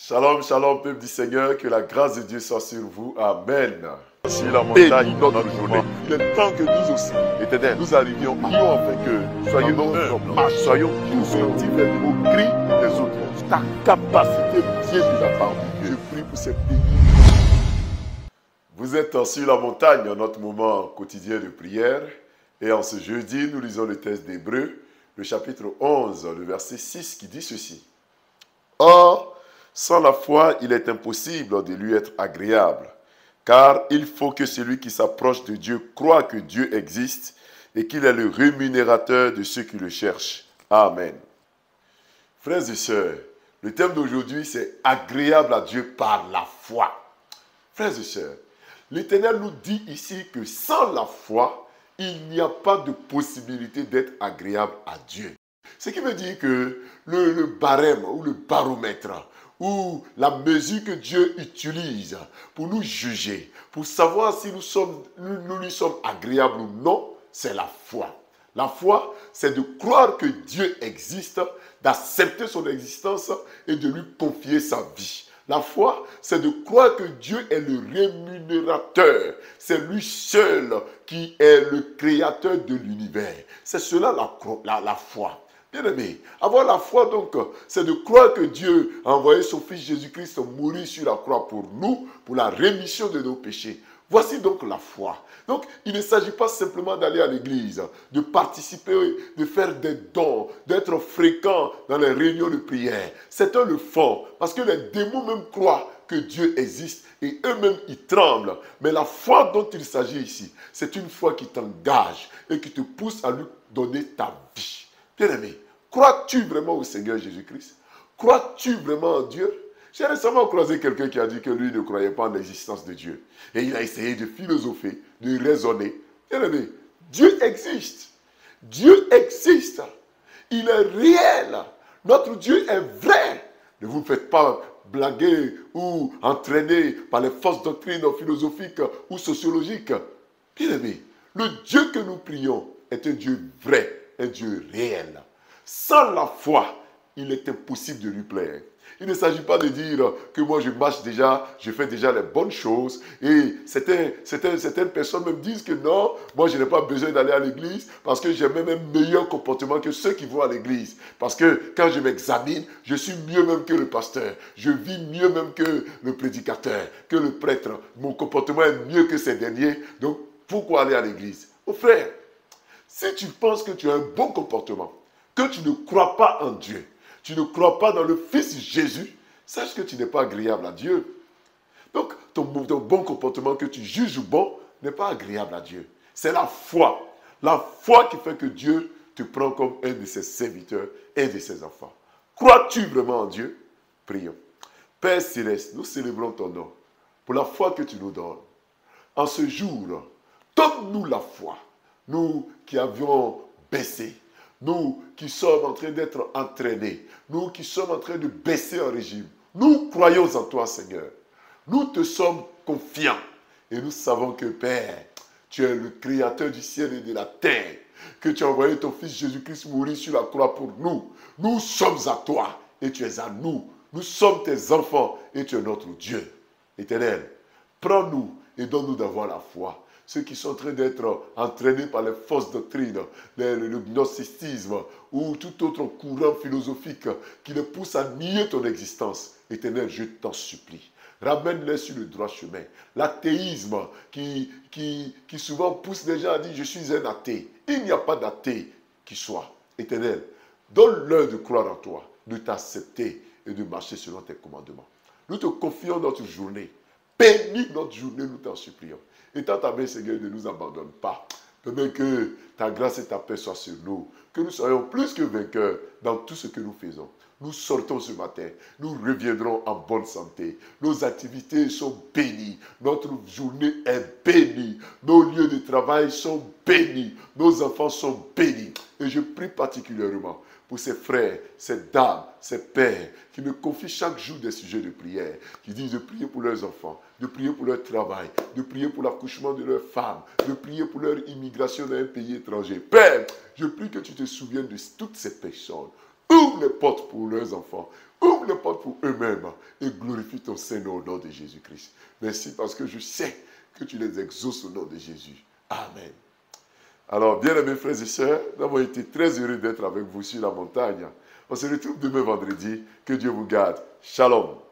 Shalom, shalom, peuple du Seigneur, que la grâce de Dieu soit sur vous. Amen. Sur la montagne, notre journée. Il est temps que nous aussi, Éternel, nous arrivions, prions afin que soyons notre marche, soyons tous cultivés au cri des autres. Ta capacité vient de la part de Dieu. Je prie pour ces pays. Vous êtes sur la montagne, dans notre moment quotidien de prière. Et en ce jeudi, nous lisons le texte d'Hébreux, le chapitre 11, le verset 6, qui dit ceci. Or, sans la foi, il est impossible de lui être agréable, car il faut que celui qui s'approche de Dieu croie que Dieu existe et qu'il est le rémunérateur de ceux qui le cherchent. Amen. Frères et sœurs, le thème d'aujourd'hui, c'est agréable à Dieu par la foi. Frères et sœurs, l'Éternel nous dit ici que sans la foi, il n'y a pas de possibilité d'être agréable à Dieu. Ce qui veut dire que le barème ou le baromètre ou la mesure que Dieu utilise pour nous juger, pour savoir si nous lui sommes agréables ou non, c'est la foi. La foi, c'est de croire que Dieu existe, d'accepter son existence et de lui confier sa vie. La foi, c'est de croire que Dieu est le rémunérateur. C'est lui seul qui est le créateur de l'univers. C'est cela la foi. Bien-aimé, avoir la foi donc, c'est de croire que Dieu a envoyé son Fils Jésus-Christ mourir sur la croix pour nous, pour la rémission de nos péchés. Voici donc la foi. Donc, il ne s'agit pas simplement d'aller à l'église, de participer, de faire des dons, d'être fréquent dans les réunions de prière. C'est le fond, parce que les démons même croient que Dieu existe et eux-mêmes ils tremblent. Mais la foi dont il s'agit ici, c'est une foi qui t'engage et qui te pousse à lui donner ta vie. Bien-aimé, crois-tu vraiment au Seigneur Jésus-Christ? Crois-tu vraiment en Dieu? J'ai récemment croisé quelqu'un qui a dit que lui ne croyait pas en l'existence de Dieu. Et il a essayé de philosopher, de raisonner. Bien-aimé, Dieu existe. Dieu existe. Il est réel. Notre Dieu est vrai. Ne vous faites pas blaguer ou entraîner par les fausses doctrines philosophiques ou sociologiques. Bien-aimé, le Dieu que nous prions est un Dieu vrai. Un Dieu réel. Sans la foi, il est impossible de lui plaire. Il ne s'agit pas de dire que moi je marche déjà, je fais déjà les bonnes choses. Et certaines personnes me disent que non, moi je n'ai pas besoin d'aller à l'église parce que j'ai même un meilleur comportement que ceux qui vont à l'église. Parce que quand je m'examine, je suis mieux même que le pasteur. Je vis mieux même que le prédicateur, que le prêtre. Mon comportement est mieux que ces derniers. Donc pourquoi aller à l'église? Mon frère, si tu penses que tu as un bon comportement, que tu ne crois pas en Dieu, tu ne crois pas dans le Fils Jésus, sache que tu n'es pas agréable à Dieu. Donc, ton bon comportement que tu juges bon n'est pas agréable à Dieu. C'est la foi. La foi qui fait que Dieu te prend comme un de ses serviteurs, un de ses enfants. Crois-tu vraiment en Dieu? Prions. Père Céleste, nous célébrons ton nom pour la foi que tu nous donnes. En ce jour, donne-nous la foi. Nous qui avions baissé, nous qui sommes en train d'être entraînés, nous qui sommes en train de baisser en régime, nous croyons en toi, Seigneur. Nous te sommes confiants et nous savons que, Père, tu es le créateur du ciel et de la terre, que tu as envoyé ton Fils Jésus-Christ mourir sur la croix pour nous. Nous sommes à toi et tu es à nous. Nous sommes tes enfants et tu es notre Dieu. Éternel, prends-nous et donne-nous d'avoir la foi. Ceux qui sont en train d'être entraînés par les fausses doctrines, le gnosticisme ou tout autre courant philosophique qui les pousse à nier ton existence. Éternel, je t'en supplie. Ramène-les sur le droit chemin. L'athéisme qui souvent pousse les gens à dire « je suis un athée ». Il n'y a pas d'athée qui soit. Éternel, donne-leur de croire en toi, de t'accepter et de marcher selon tes commandements. Nous te confions notre journée. Bénis notre journée, nous t'en supplions. Et tant ta main, Seigneur, ne nous abandonne pas. Permets que ta grâce et ta paix soient sur nous. Que nous soyons plus que vainqueurs dans tout ce que nous faisons. Nous sortons ce matin. Nous reviendrons en bonne santé. Nos activités sont bénies. Notre journée est bénie. Nos lieux de travail sont bénis. Nos enfants sont bénis. Et je prie particulièrement pour ces frères, ces dames, ces pères qui me confient chaque jour des sujets de prière, qui disent de prier pour leurs enfants, de prier pour leur travail, de prier pour l'accouchement de leurs femmes, de prier pour leur immigration dans un pays étranger. Père, je prie que tu te souviennes de toutes ces personnes. Ouvre les portes pour leurs enfants. Ouvre les portes pour eux-mêmes et glorifie ton Saint-Nom au nom de Jésus-Christ. Merci parce que je sais que tu les exauces au nom de Jésus. Amen. Alors, bien-aimés frères et sœurs, nous avons été très heureux d'être avec vous sur la montagne. On se retrouve demain vendredi. Que Dieu vous garde. Shalom.